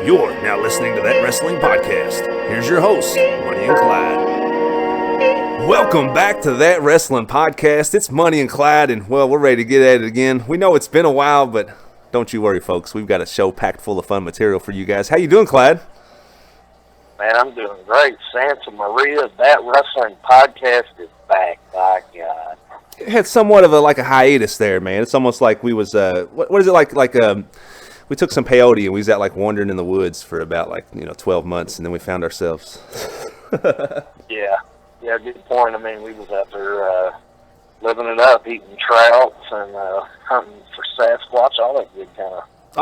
You're now listening to That Wrestling Podcast. Here's your host, Money and Clyde. Welcome back to That Wrestling Podcast. It's Money and Clyde, and, well, we're ready to get at it again. We know it's been a while, but don't you worry, folks. We've got a show packed full of fun material for you guys. How you doing, Clyde? Man, I'm doing great. Santa Maria, That Wrestling Podcast is back, by God. It had somewhat of a hiatus there, man. It's almost like we was, what is it like, we took some peyote and we was out wandering in the woods for about 12 months, and then we found ourselves. Yeah, good point. I mean, we was out there living it up, eating trouts and hunting for Sasquatch, all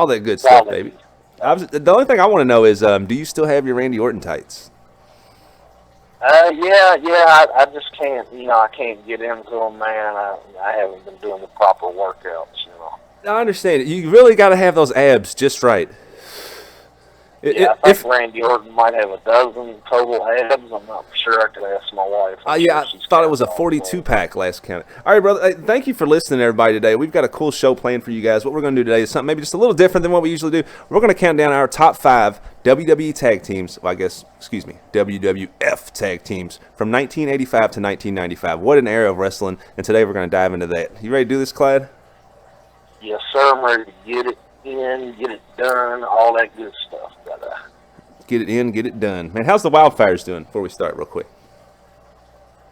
that good stuff, baby. The only thing I want to know is, do you still have your Randy Orton tights? Yeah, I just can't, I can't get into them, man. I haven't been doing the proper workouts, I understand it. You really got to have those abs just right. I think Randy Orton might have a dozen total abs. I'm not sure. I could ask my wife. I thought it was a 42-pack last count. All right, brother. Hey, thank you for listening, everybody, today. We've got a cool show planned for you guys. What we're going to do today is something maybe just a little different than what we usually do. We're going to count down our top 5 WWE Tag Teams. WWF Tag Teams from 1985 to 1995. What an era of wrestling, and today we're going to dive into that. You ready to do this, Clyde? Yes, sir. I'm ready to get it in, get it done, all that good stuff. Get it in, get it done. Man, how's the Wildfires doing before we start real quick?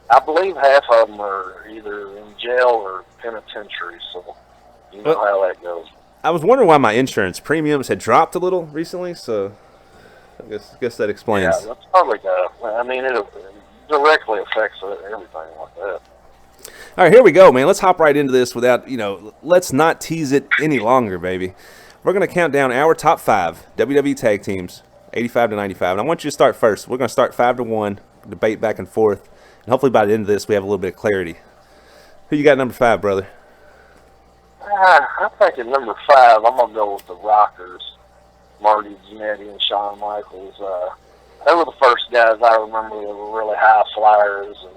I believe half of them are either in jail or penitentiary, so you know how that goes. I was wondering why my insurance premiums had dropped a little recently, so I guess that explains. Yeah, that's probably it directly affects everything like that. All right, here we go, man. Let's hop right into this without, let's not tease it any longer, baby. We're going to count down our top 5 WWE Tag Teams, 85 to 95. And I want you to start first. We're going to start 5 to 1, debate back and forth. And hopefully by the end of this, we have a little bit of clarity. Who you got number 5, brother? I think at number 5, I'm going to go with the Rockers, Marty Jannetty and Shawn Michaels. They were the first guys I remember that were really high flyers, and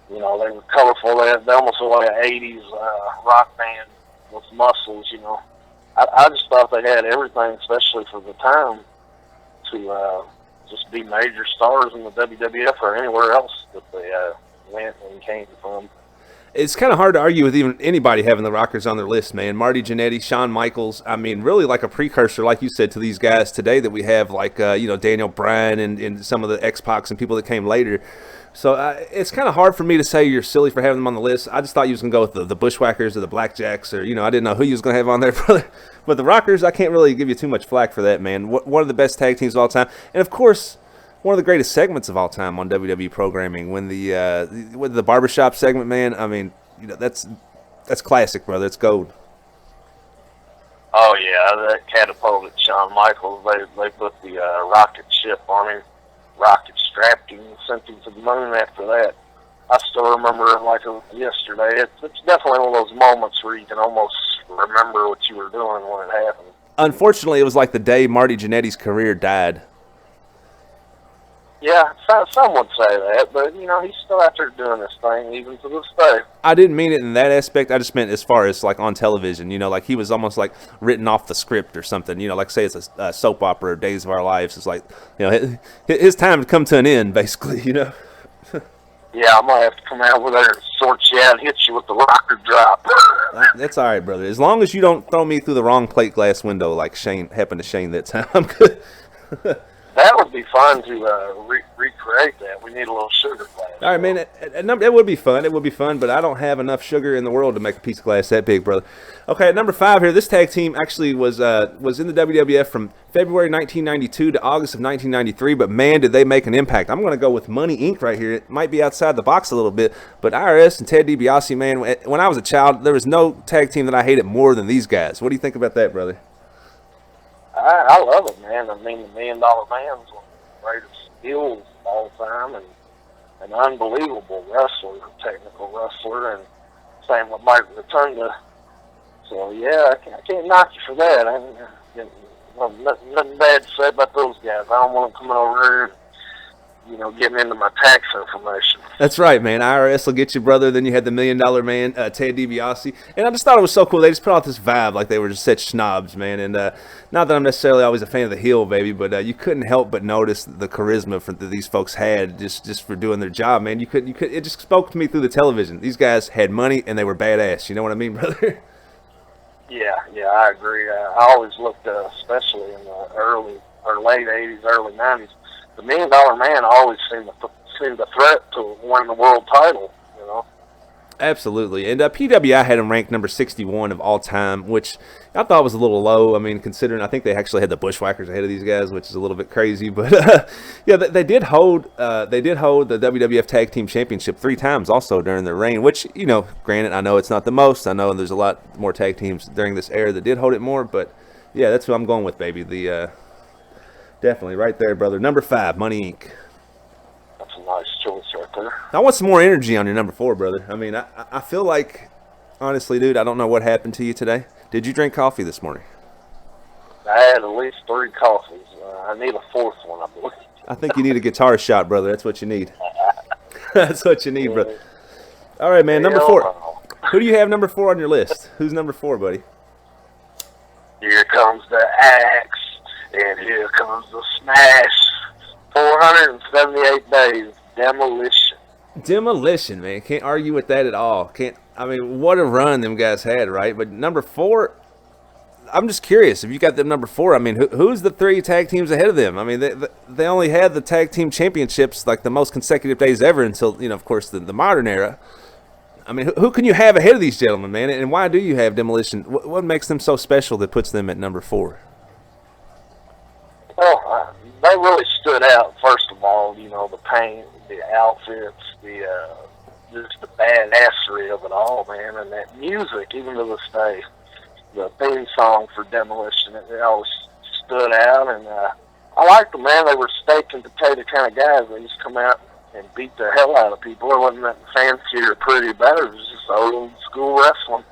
they were colorful. They almost looked like an 80s rock band with muscles, I just thought they had everything, especially for the time, to just be major stars in the WWF or anywhere else that they went and came from. It's kind of hard to argue with even anybody having the Rockers on their list, man. Marty Jannetty, Shawn Michaels, really like a precursor, like you said, to these guys today that we have, Daniel Bryan and some of the X-Pacs and people that came later. So it's kind of hard for me to say you're silly for having them on the list. I just thought you was going to go with the Bushwhackers or the Blackjacks, or, I didn't know who you was going to have on there, brother. But the Rockers, I can't really give you too much flack for that, man. One of the best tag teams of all time. And, of course, one of the greatest segments of all time on WWE programming. When the barbershop segment, man, that's classic, brother. It's gold. Oh, yeah, that catapulted Shawn Michaels. They put the rocket ship on him. Rocket strapped him and sent him to the moon after that. I still remember it like it was yesterday. It's definitely one of those moments where you can almost remember what you were doing when it happened. Unfortunately, it was like the day Marty Jannetty's career died. Yeah, some would say that, but, he's still out there doing this thing even to this day. I didn't mean it in that aspect. I just meant as far as, on television, he was almost, written off the script or something, say it's a soap opera or Days of Our Lives. It's his time had come to an end, basically, Yeah, I might have to come out over there and sort you out and hit you with the rocker drop. That's all right, brother. As long as you don't throw me through the wrong plate glass window like happened to Shane that time, I'm good. That would be fun to recreate that. We need a little sugar glass. All right, man. That would be fun. It would be fun, but I don't have enough sugar in the world to make a piece of glass that big, brother. Okay, at number 5 here, this tag team actually was in the WWF from February 1992 to August of 1993, but man, did they make an impact. I'm going to go with Money Inc. right here. It might be outside the box a little bit, but IRS and Ted DiBiase, man, when I was a child, there was no tag team that I hated more than these guys. What do you think about that, brother? I love it, man. The $1 Million Man's one of the greatest skills of all time, and an unbelievable wrestler, technical wrestler, and same with Mike Rotunda. So, yeah, I can't knock you for that. Nothing bad to say about those guys. I don't want them coming over here and getting into my tax information. That's right, man. IRS will get you, brother. Then you had the $1 Million Man, Ted DiBiase. And I just thought it was so cool. They just put out this vibe like they were just such snobs, man. And not that I'm necessarily always a fan of the heel, baby, but you couldn't help but notice the charisma that these folks had just for doing their job, man. You could. It just spoke to me through the television. These guys had money and they were badass. You know what I mean, brother? Yeah, I agree. I always looked, especially in the early or late 80s, early 90s, the $1 Million Man always seemed a threat to win the world title, Absolutely. And PWI had him ranked number 61 of all time, which I thought was a little low. I mean, considering I think they actually had the Bushwhackers ahead of these guys, which is a little bit crazy. But yeah, they did hold the WWF Tag Team Championship 3 times also during their reign, which, granted, I know it's not the most. I know there's a lot more tag teams during this era that did hold it more, but yeah, that's who I'm going with, baby. The definitely right there, brother. Number 5, Money Inc. That's a nice choice right there. I want some more energy on your number 4, brother. I mean, I feel like, honestly, dude, I don't know what happened to you today. Did you drink coffee this morning? I had at least 3 coffees. I need a 4th one, I believe. I think you need a guitar shot, brother. That's what you need. That's what you need, brother. All right, man. Number 4. Who do you have number 4 on your list? Who's number 4, buddy? Here comes the axe, and here comes the smash. 478 days, Demolition. Demolition, man. Can't argue with that at all. I mean, what a run them guys had, right? But number 4, I'm just curious. If you got them number 4, I mean, who's the 3 tag teams ahead of them? I mean, they only had the tag team championships like the most consecutive days ever until, of course, the modern era. I mean, who can you have ahead of these gentlemen, man? And why do you have Demolition? What makes them so special that puts them at number 4? Well, they really stood out, first of all, the paint, the outfits, just the badassery of it all, man, and that music, even to this day, the theme song for Demolition, it always stood out, and I liked them, man. They were steak and potato kind of guys. They just come out and beat the hell out of people. It wasn't that fancy or pretty about it. It was just old school wrestling.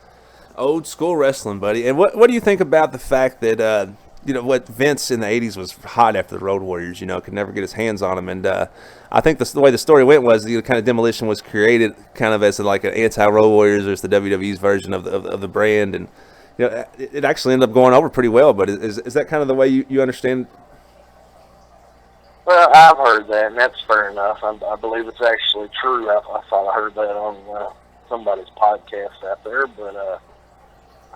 Old school wrestling, buddy. And what do you think about the fact that what Vince in the 80s was hot after the Road Warriors, could never get his hands on them. And I think the way the story went was the kind of Demolition was created kind of as like an anti-Road Warriors, or it's the WWE's version of the brand. And, it actually ended up going over pretty well. But is that kind of the way you understand? Well, I've heard that, and that's fair enough. I believe it's actually true. I thought I heard that on somebody's podcast out there. But I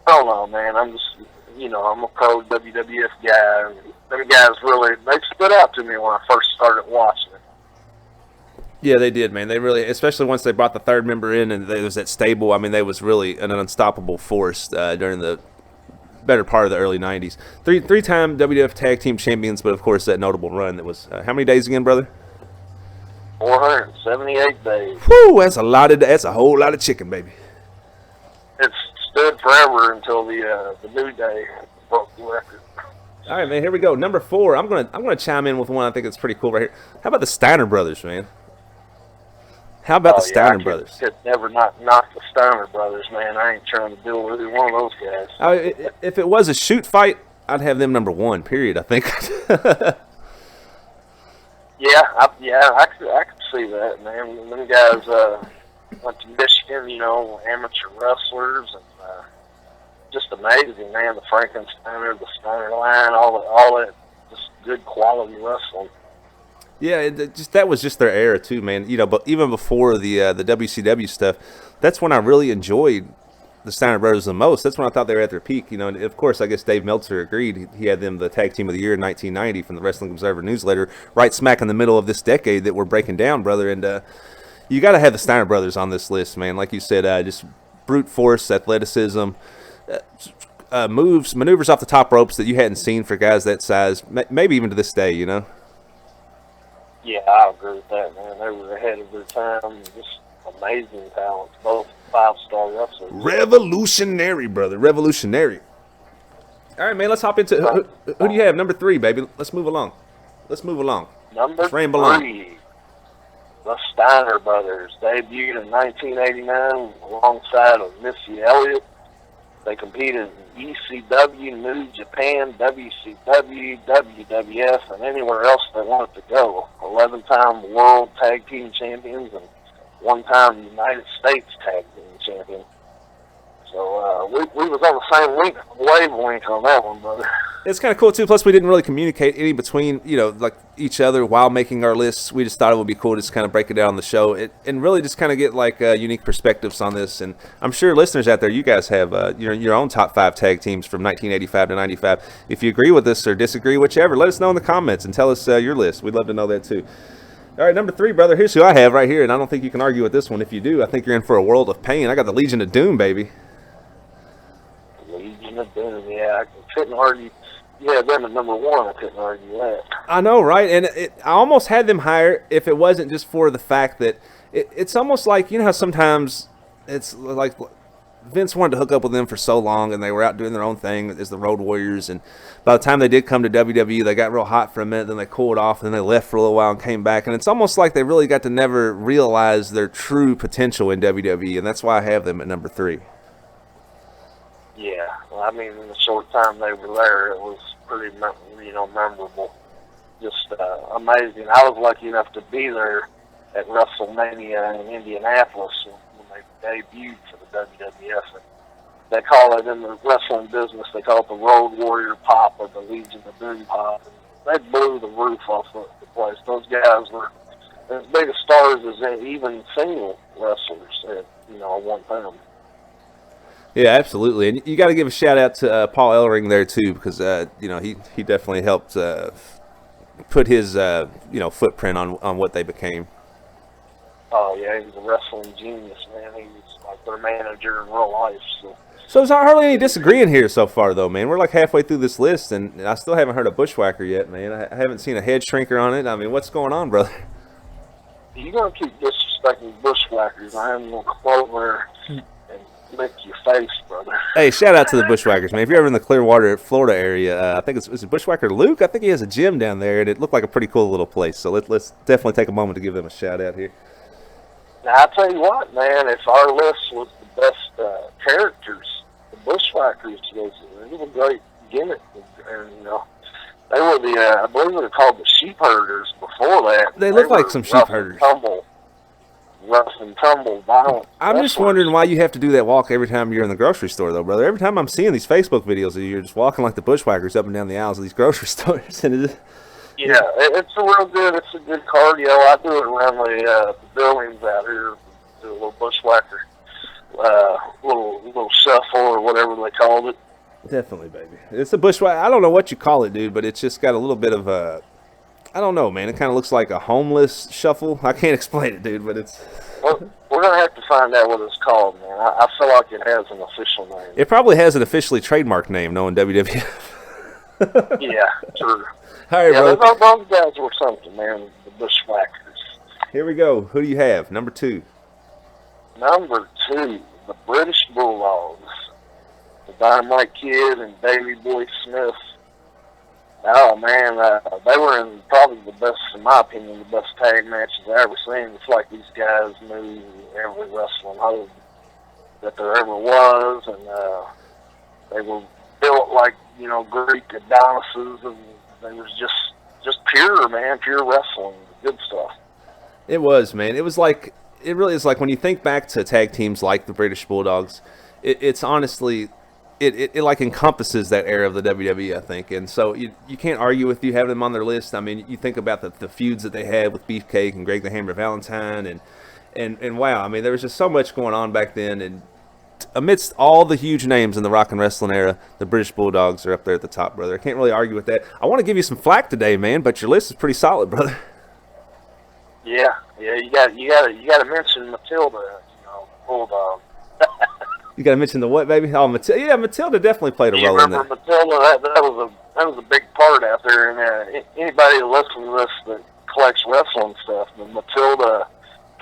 don't know, man. I'm just... I'm a pro WWF guy, and them guys they stood out to me when I first started watching it. Yeah, they did, man. They really, especially once they brought the 3rd member in and there was that stable, I mean, they was really an unstoppable force during the better part of the early 90s. Three-time WWF Tag Team Champions, but of course that notable run that was, how many days again, brother? 478 days. Whew, that's a whole lot of chicken, baby. It's stood forever until the New Day broke the record. All right, man. Here we go. Number 4. I'm gonna chime in with one I think that's pretty cool right here. How about the Steiner Brothers, man? How about the Steiner Brothers? Could never knock the Steiner Brothers, man. I ain't trying to deal with either one of those guys. If it was a shoot fight, I'd have them number 1. Period. I think. I could see that, man. Them guys went to Michigan, amateur wrestlers, and just amazing, man. The Frankensteiner, the Steiner line, all that, just good quality wrestling. Yeah, that was just their era too, man. But even before the WCW stuff, that's when I really enjoyed the Steiner Brothers the most. That's when I thought they were at their peak, And of course, I guess Dave Meltzer agreed. He had them the Tag Team of the Year in 1990 from the Wrestling Observer newsletter, right smack in the middle of this decade that we're breaking down, brother. And you got to have the Steiner Brothers on this list, man. Like you said, just brute force, athleticism. Maneuvers off the top ropes that you hadn't seen for guys that size, maybe even to this day, Yeah, I agree with that, man. They were ahead of their time. Just amazing talents, both 5-star wrestlers. Revolutionary, brother. Revolutionary. All right, man, let's hop into who do you have? Number 3, baby. Let's move along. Number 3. The Steiner Brothers debuted in 1989 alongside of Missy Elliott, They competed in ECW, New Japan, WCW, WWF, and anywhere else they wanted to go. 11-time World Tag Team Champions and 1-time United States Tag Team Champion. So we was on the same wavelength on that one, brother. It's kind of cool too. Plus, we didn't really communicate any between, like each other while making our lists. We just thought it would be cool to just kind of break it down on the show and really just kind of get like unique perspectives on this. And I'm sure listeners out there, you guys have your own top 5 tag teams from 1985 to 95. If you agree with us or disagree, whichever, let us know in the comments and tell us your list. We'd love to know that too. All right, number 3, brother. Here's who I have right here, and I don't think you can argue with this one. If you do, I think you're in for a world of pain. I got the Legion of Doom, baby. Legion of Doom, yeah, I couldn't argue. Yeah, them at number 1, I couldn't argue that. I know, right? And I almost had them higher if it wasn't just for the fact that it's almost like, how sometimes it's like Vince wanted to hook up with them for so long, and they were out doing their own thing as the Road Warriors. And by the time they did come to WWE, they got real hot for a minute, then they cooled off, and then they left for a little while and came back. And it's almost like they really got to never realize their true potential in WWE, and that's why I have them at number 3. Yeah, well, I mean, in the short time they were there, it was pretty, memorable. Just amazing. I was lucky enough to be there at WrestleMania in Indianapolis when they debuted for the WWF. And they call it, in the wrestling business, they call it the Road Warrior Pop or the Legion of Doom Pop. And they blew the roof off the place. Those guys were as big a stars as even single wrestlers at, one time. Yeah, absolutely. And you got to give a shout out to Paul Ellering there too, because he definitely helped put his footprint on what they became. Oh yeah, he was a wrestling genius, man. He was like their manager in real life. So there's not hardly any disagreeing here so far, though, man. We're like halfway through this list, and I still haven't heard a Bushwhacker yet, man. I haven't seen a head shrinker on it. I mean, what's going on, brother? You're gonna keep disrespecting Bushwhackers. I am gonna come over and lick your face, brother. Hey, shout out to the Bushwhackers, man. If you're ever in the Clearwater, Florida area, I think it's Bushwhacker Luke. I think he has a gym down there, and it looked like a pretty cool little place. So let's definitely take a moment to give them a shout out here. Now, I tell you what, man, if our list was the best characters, the Bushwhackers was a great gimmick, and they were I believe they were called the Sheep Herders before that. They look like some sheep herders. Rough and tumble, violent. I'm just wondering why you have to do that walk every time you're in the grocery store, though, brother. Every time I'm seeing these Facebook videos of you, you're just walking like the Bushwhackers up and down the aisles of these grocery stores, and yeah, it's a real good. It's a good cardio. I do it around the buildings out here. Do a little Bushwhacker, little shuffle or whatever they called it. Definitely, baby. It's a Bushwhacker. I don't know what you call it, dude, but it's just got a little bit of a. I don't know, man. It kind of looks like a homeless shuffle. I can't explain it, dude, but it's. Well, we're gonna have to find out what it's called, man. I feel like it has an official name. It probably has an officially trademarked name, knowing WWF. Yeah, true. All right, yeah, bro. those guys were something, man. The Bushwhackers. Here we go. Who do you have? Number 2. Number 2, the British Bulldogs. The Dynamite Kid and Davey Boy Smith. Oh, man, they were in probably the best, in my opinion, the best tag matches I've ever seen. It's like these guys knew every wrestling hold that there ever was, and they were built like, Greek Adonises, and they was just pure, man, pure wrestling, good stuff. It was, man. It was like, it really is like when you think back to tag teams like the British Bulldogs, it's honestly... It like encompasses that era of the WWE, I think, and so you can't argue with you having them on their list. I mean, you think about the feuds that they had with Beefcake and Greg the Hammer Valentine, and wow, I mean, there was just so much going on back then, and amidst all the huge names in the rock and wrestling era, the British Bulldogs are up there at the top, brother. I can't really argue with that. I want to give you some flack today, man, but your list is pretty solid, brother. Yeah, you got to mention Matilda, Bulldog. You got to mention the what, baby? Oh, Matilda. Yeah, Matilda definitely played a role in that. Remember Matilda? That was a big part out there. And anybody that listens to this that collects wrestling stuff, the Matilda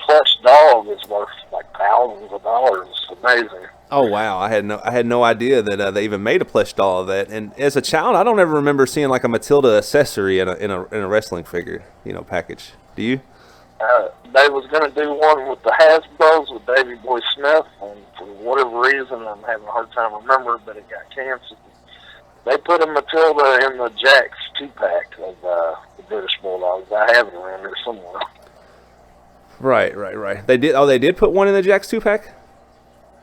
plush dog is worth like thousands of dollars. It's amazing. Oh wow, I had no idea that they even made a plush doll of that. And as a child, I don't ever remember seeing like a Matilda accessory in a wrestling figure, package. Do you? They was going to do one with the Hasbros with Davy Boy Smith, and for whatever reason, I'm having a hard time remembering, but it got canceled. They put a Matilda in the Jack's 2-pack of the British Bulldogs. I have it around there somewhere. Right. They did. Oh, they did put one in the Jack's 2-pack?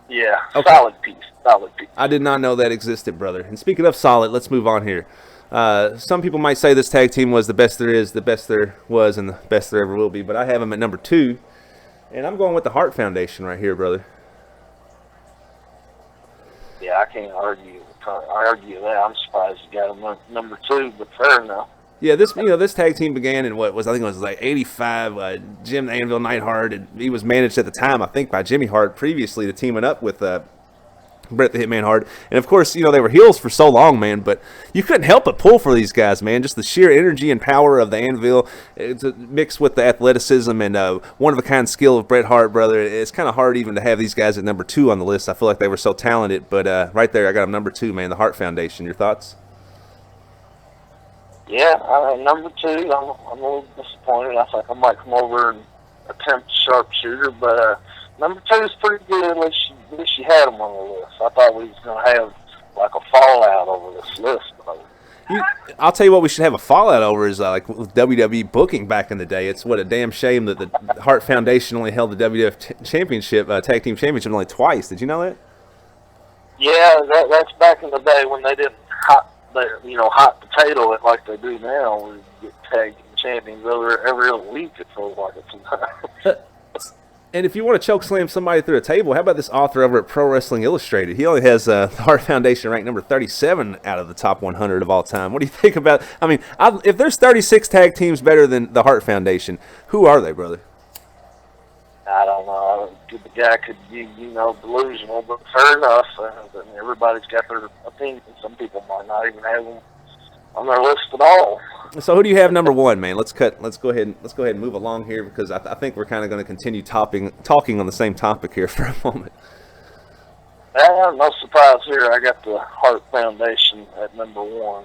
Yeah, okay. Solid piece. I did not know that existed, brother. And speaking of solid, let's move on here. Some people might say this tag team was the best there is, the best there was, and the best there ever will be, but I have them at number 2, and I'm going with the Hart Foundation right here, brother. Yeah, I can't argue that. I'm surprised you got them number 2, but fair enough. Yeah, this tag team began in I think it was like 85. Jim the Anvil Neidhart, and he was managed at the time, I think, by Jimmy Hart previously to teaming up with Bret the Hitman Hart. And of course, they were heels for so long, man, but you couldn't help but pull for these guys, man. Just the sheer energy and power of the Anvil, it's mixed with the athleticism and one-of-a-kind skill of Bret Hart, brother. It's kind of hard even to have these guys at number 2 on the list. I feel like they were so talented, but right there, I got them number 2, man, the Hart Foundation. Your thoughts? Yeah, number 2, I'm a little disappointed. I think I might come over and attempt sharpshooter, but number 2 is pretty good. At least you had them on the list. I thought we was going to have like a fallout over this list. I'll tell you what we should have a fallout over is like with WWE booking back in the day. It's a damn shame that the Hart Foundation only held the WWF Championship, Tag Team Championship only twice. Did you know that? Yeah, that's back in the day when they didn't hot potato it like they do now. We get tag team champions every other week. It feels like it. And if you want to choke slam somebody through a table, how about this author over at Pro Wrestling Illustrated? He only has the Hart Foundation ranked number 37 out of the top 100 of all time. What do you think about? I mean, if there's 36 tag teams better than the Hart Foundation, who are they, brother? I don't know. The guy could be, delusional, but fair enough. Everybody's got their opinion. Some people might not even have them on their list at all. So who do you have number 1, man? Let's go ahead and move along here because I think we're kind of going to continue talking on the same topic here for a moment. No surprise here. I got the Hart Foundation at number 1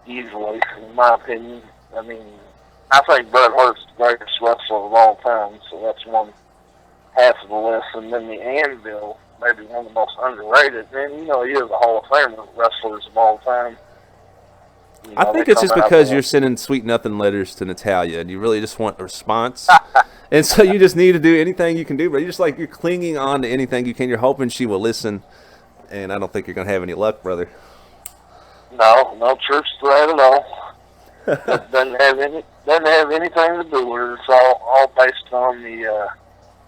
easily, in my opinion. I mean, I think Bret Hart's the greatest wrestler of all time, so that's one half of the list. And then the Anvil, maybe one of the most underrated. And, he is a Hall of Famer wrestlers of all time. I think it's just because you're sending sweet nothing letters to Natalia, and you really just want a response. And so you just need to do anything you can do, but you're clinging on to anything you can. You're hoping she will listen, and I don't think you're going to have any luck, brother. No truth to that at all. It doesn't have anything to do with it. It's all based on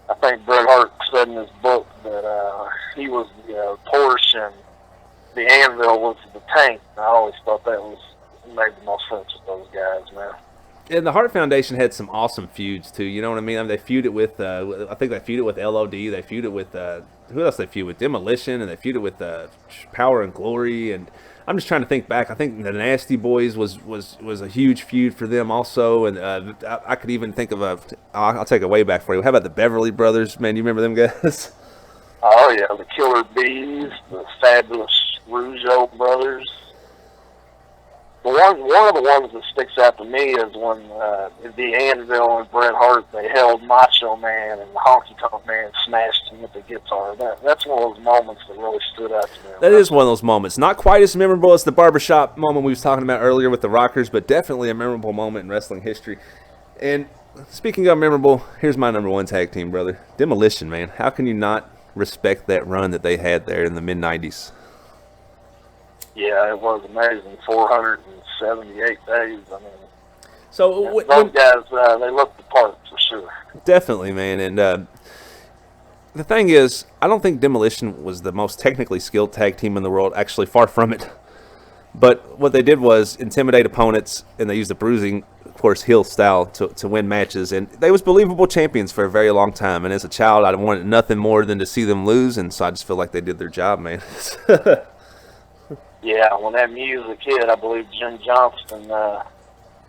I think Bret Hart said in his book that he was the Porsche and the Anvil was the tank. I always thought that made the most sense with those guys, man. And the Hart Foundation had some awesome feuds too. You know what I mean? They feuded with I think they feuded with LOD. They feuded with who else? They feuded with Demolition, and they feuded with Power and Glory. And I'm just trying to think back. I think the Nasty Boys was a huge feud for them also. And I could even think of I'll take it way back for you. How about the Beverly Brothers? Man, you remember them guys? Oh yeah, the Killer Bees, the Fabulous Rougeau Brothers. One of the ones that sticks out to me is when the Anvil and Bret Hart, they held Macho Man and the Honky Tonk Man smashed him with the guitar. That's one of those moments that really stood out to me. That is one of those moments. Not quite as memorable as the barbershop moment we was talking about earlier with the Rockers, but definitely a memorable moment in wrestling history. And speaking of memorable, here's my number 1 tag team, brother. Demolition, man. How can you not respect that run that they had there in the mid-90s? Yeah, it was amazing. 478 days. I mean, so those guys, they looked the part for sure. Definitely, man. And the thing is, I don't think Demolition was the most technically skilled tag team in the world. Actually, far from it. But what they did was intimidate opponents, and they used the bruising, of course, heel style to win matches. And they was believable champions for a very long time. And as a child, I wanted nothing more than to see them lose. And so I just feel like they did their job, man. Yeah, when that music hit, I believe Jim Johnston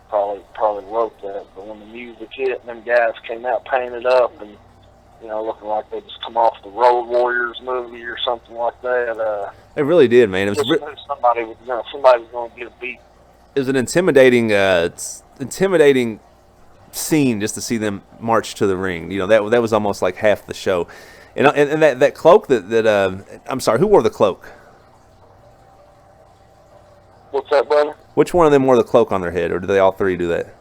probably wrote that. But when the music hit, and them guys came out painted up and looking like they just come off the Road Warriors movie or something like that. They really did, man. It was somebody was going to get a beat. It was an intimidating scene just to see them march to the ring. You know, that was almost like half the show. And that cloak that I'm sorry, who wore the cloak? What's that, brother? Which one of them wore the cloak on their head, or did they all three do that?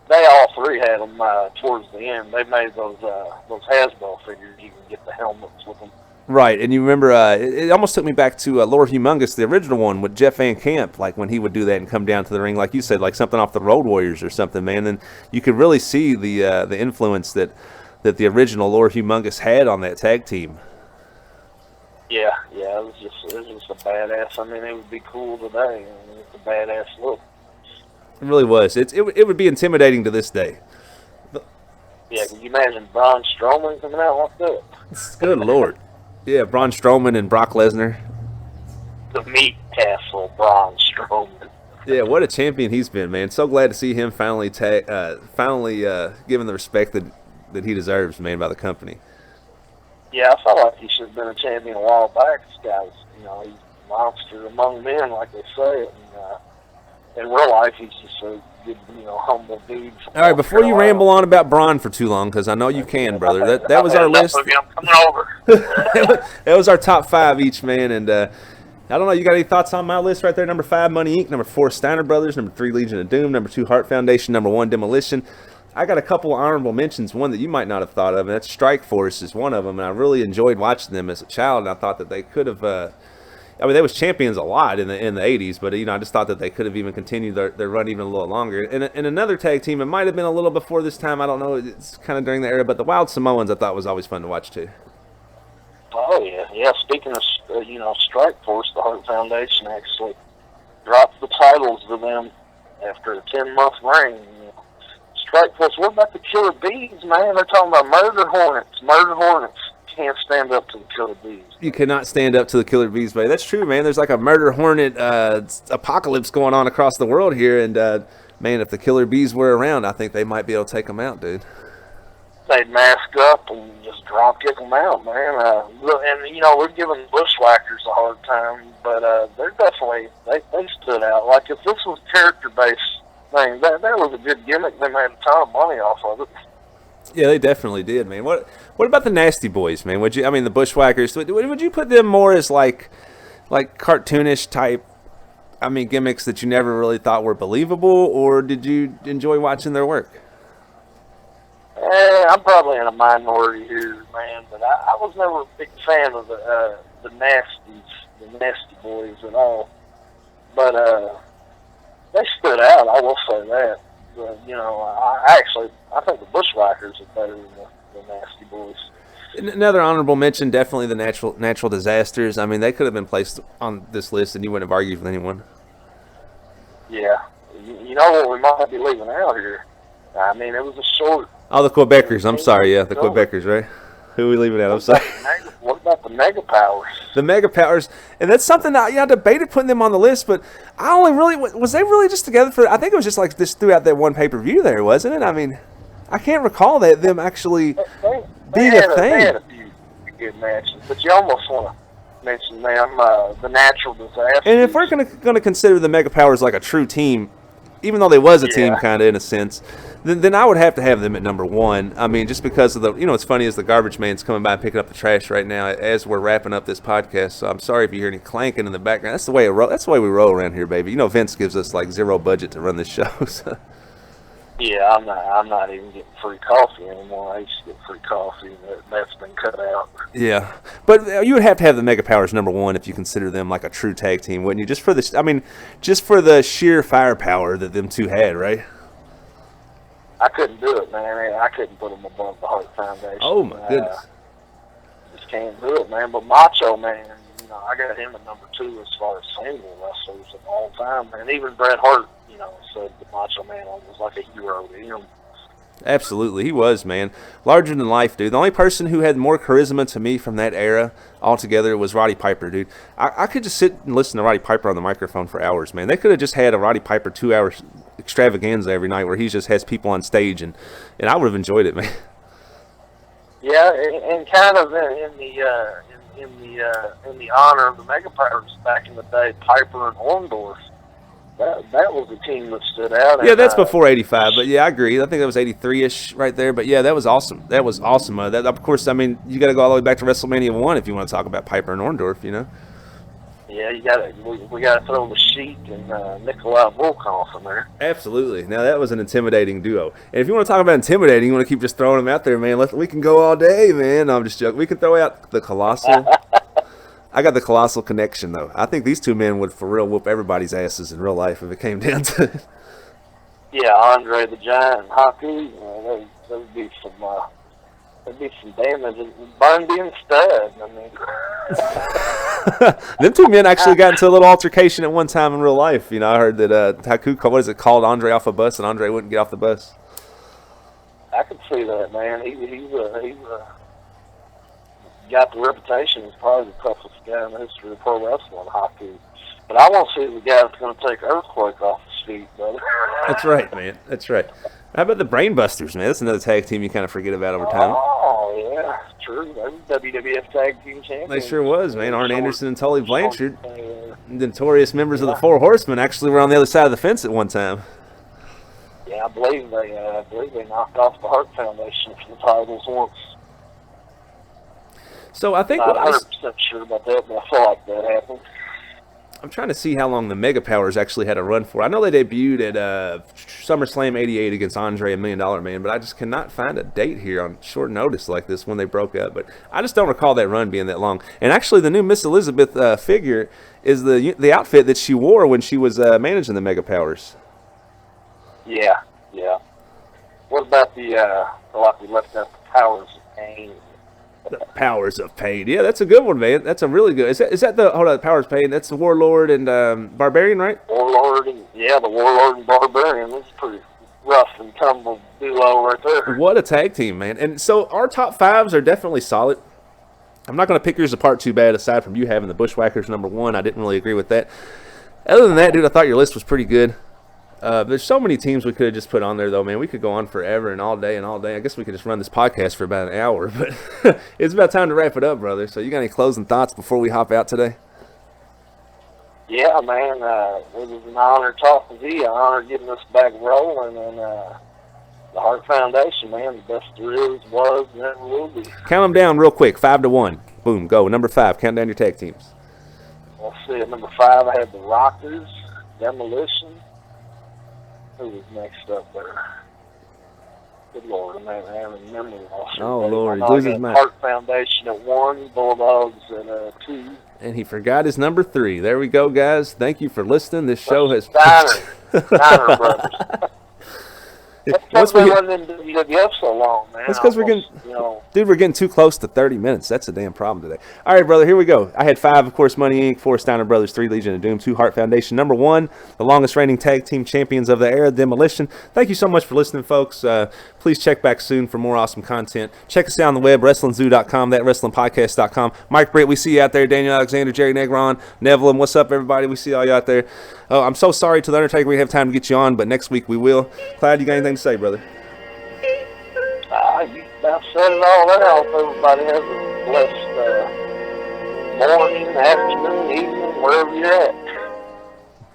They all three had them towards the end. They made those Hasbro figures. You can get the helmets with them. Right, and you remember, it almost took me back to Lord Humongous, the original one, with Jeff Van Camp, like when he would do that and come down to the ring, like you said, like something off the Road Warriors or something, man. And you could really see the influence that the original Lord Humongous had on that tag team. Yeah, it was just a badass. I mean, it would be cool today. I mean, it's a badass look. It really was. It would be intimidating to this day. Yeah, can you imagine Braun Strowman coming out like that? Good Lord. Yeah, Braun Strowman and Brock Lesnar. The meat castle, Braun Strowman. Yeah, what a champion he's been, man. So glad to see him finally given the respect that he deserves, man, by the company. Yeah, I felt like he should have been a champion a while back. This guy's, he's a monster among men, like they say. And in real life, he's just a good, humble dude. All right, before you ramble on about Braun for too long, because I know you can, brother. That was our list. I'm coming over. That was our top 5 each, man. And I don't know, you got any thoughts on my list right there? Number 5, Money Inc. Number 4, Steiner Brothers. Number 3, Legion of Doom. Number 2, Hart Foundation. Number 1, Demolition. I got a couple of honorable mentions, one that you might not have thought of, and that's Strike Force is one of them, and I really enjoyed watching them as a child, and I thought that they could have, they was champions a lot in the 80s, but, I just thought that they could have even continued their run even a little longer. And another tag team, it might have been a little before this time, I don't know, it's kind of during the era, but the Wild Samoans I thought was always fun to watch, too. Oh, yeah. Speaking of, Strike Force, the Hart Foundation actually dropped the titles to them after a 10-month reign. Strike Force, what about the Killer Bees, man? They're talking about Murder Hornets. Murder Hornets can't stand up to the Killer Bees. You cannot stand up to the Killer Bees, buddy. That's true, man. There's like a Murder Hornet apocalypse going on across the world here, and, man, if the Killer Bees were around, I think they might be able to take them out, dude. They'd mask up and just drop kick them out, man. We're giving Bushwhackers a hard time, but they're definitely, they stood out. Like, if this was character-based thing, that was a good gimmick. They made a ton of money off of it. Yeah, they definitely did, man. What about the Nasty Boys, man? The Bushwhackers, would you put them more as like cartoonish type, gimmicks that you never really thought were believable, or did you enjoy watching their work? I'm probably in a minority here, man, but I was never a big fan of the Nasty Boys at all. But they stood out, I will say that. But, I think the Bushwhackers are better than the Nasty Boys. Another honorable mention, definitely the natural disasters. They could have been placed on this list, and you wouldn't have argued with anyone. Yeah. You know what we might be leaving out here? It was a short... Oh, the Quebecers. I'm sorry, yeah, the Quebecers, right? Who are we leaving out? I'm sorry. What about the Mega Powers? The Mega Powers, and that's something that I debated putting them on the list, but I only really was they really just together for? I think it was just like this throughout that one pay-per-view there, wasn't it? I can't recall them actually being a thing. They had a few good matches, but you almost want to mention them, the Natural Disasters. And if we're going to consider the Mega Powers like a true team, even though they was a team kind of in a sense, then I would have to have them at number 1. Just because of the, it's funny as the garbage man's coming by and picking up the trash right now as we're wrapping up this podcast. So I'm sorry if you hear any clanking in the background. That's the way we roll around here, baby. Vince gives us like zero budget to run this show. So. Yeah, I'm not even getting free coffee anymore. I used to get free coffee, but that's been cut out. Yeah, but you would have to have the Mega Powers number 1 if you consider them like a true tag team, wouldn't you? Just for the sheer firepower that them two had, right? I couldn't do it, man. I couldn't put them above the Hart Foundation. Oh my goodness! Just can't do it, man. But Macho Man, I got him at number 2 as far as single wrestlers of all time, man. Even Bret Hart, said the Macho Man was like a hero to him. Absolutely, he was, man. Larger than life, dude. The only person who had more charisma to me from that era altogether was Roddy Piper, dude. I could just sit and listen to Roddy Piper on the microphone for hours, man. They could have just had a Roddy Piper 2-hour extravaganza every night where he just has people on stage, and I would have enjoyed it, man. Yeah, and kind of in the honor of the Mega Powers back in the day, Piper and Orndorff, that was the team that stood out. Yeah, And, that's before '85, but yeah, I agree. I think that was '83ish right there. But yeah, that was awesome. That was awesome. That, of course, I mean, you got to go all the way back to WrestleMania 1 if you want to talk about Piper and Orndorff, you know. Yeah, we got to throw the Sheik and Nikolai Volkov in there. Absolutely. Now that was an intimidating duo. And if you want to talk about intimidating, you want to keep just throwing them out there, man. We can go all day, man. No, I'm just joking. We can throw out the Colossal. I got the Colossal connection, though. I think these two men would for real whoop everybody's asses in real life if it came down to it. Yeah, Andre the Giant and Haku. There'd be some damage. Bun being stud. I mean, them two men actually got into a little altercation at one time in real life. You know, I heard that Haku, called Andre off a bus, and Andre wouldn't get off the bus. I could see that, man. He's got the reputation as probably the toughest guy in the history of pro wrestling, Haku. But I want to see the guy that's going to take Earthquake off his feet, brother. That's right, man. That's right. How about the Brainbusters, man? That's another tag team you kind of forget about over time. Oh, yeah, true. They were WWF Tag Team Champions. They sure was, man. Arn Anderson and Tully Blanchard, notorious members of the Four Horsemen, actually were on the other side of the fence at one time. Yeah, I believe they knocked off the Hart Foundation for the titles once. So I think I'm not 100% sure about that, but I feel like that happened. I'm trying to see how long the Mega Powers actually had a run for. I know they debuted at SummerSlam '88 against Andre and $1 Million Man, but I just cannot find a date here on short notice like this when they broke up. But I just don't recall that run being that long. And actually, the new Miss Elizabeth figure is the outfit that she wore when she was managing the Mega Powers. Yeah. What about like we left out the Powers of Pain? The Powers of Pain. Yeah, that's a good one, man. That's a really good. Is that the Powers of Pain? That's the Warlord and Barbarian, right? The Warlord and Barbarian. That's pretty rough and tumble duo right there. What a tag team, man. And so our top fives are definitely solid. I'm not going to pick yours apart too bad, aside from you having the Bushwhackers #1. I didn't really agree with that. Other than that, dude, I thought your list was pretty good. There's so many teams we could have just put on there, though, man. We could go on forever and all day and all day. I guess we could just run this podcast for about an hour, but it's about time to wrap it up, brother. So you got any closing thoughts before we hop out today? Yeah, man. It was an honor talking to you. An honor getting us back rolling. And the Hart Foundation, man, the best there is, was, and never will be. Count them down real quick, 5 to 1. Boom, go. Number 5, count down your tag teams. Let's see, at number 5, I had the Rockers, Demolition. Who was next up there? Good Lord, I'm having memory loss. Oh, Lord, he loses his mind. Hart Foundation at 1, Bulldogs at 2. And he forgot his number 3. There we go, guys. Thank you for listening. This show has... Steiner Brothers. That's why we wasn't in WWF so long, man. That's because we're getting, dude, we're getting too close to 30 minutes. That's a damn problem today. All right, brother, here we go. I had 5, of course, Money Inc., 4, Steiner Brothers, 3, Legion of Doom, 2, Hart Foundation. Number 1, the longest reigning tag team champions of the era, Demolition. Thank you so much for listening, folks. Please check back soon for more awesome content. Check us out on the web, WrestlingZoo.com, ThatWrestlingPodcast.com. Mike Britt, we see you out there. Daniel Alexander, Jerry Negron, Neville, what's up, everybody? We see all you out there. Oh, I'm so sorry to the Undertaker we have time to get you on, but next week we will. Clyde, you got anything to say, brother? You about said it all there. I hope everybody has a blessed morning, afternoon, evening, wherever you're at.